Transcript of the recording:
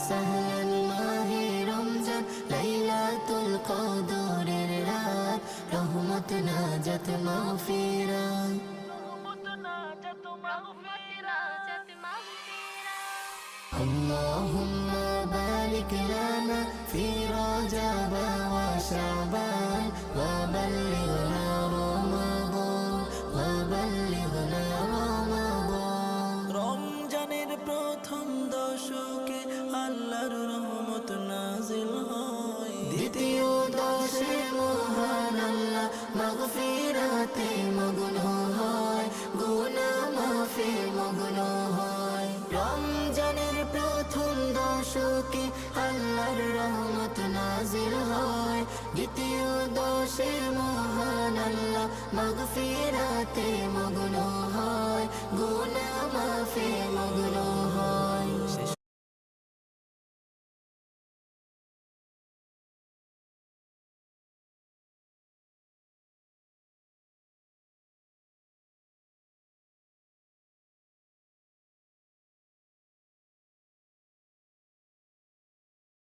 সাহলান মাহে রমজান লাইলাতুল কদরের রাত রহমত নাজাত মাগফিরাত اللهم بارك لنا في رجب وشعبان وبلغنا رمضان وبلغنا رمضان রমজানের প্রথম দশকে আল্লাহর রহমত নাজিল হয়, দ্বিতীয় দশে মহান আল্লাহ মাগফিরাতে মগ্ন হয়, গুনাহ মাফে মগ্ন হয়। রমজানের প্রথম দশকে আল্লাহর রহমত নাজিল হয়, দ্বিতীয় দশে মহান আল্লাহ মাগফিরাতে মগ্ন হয়, গুনাহ মাফে মগ্ন হয়।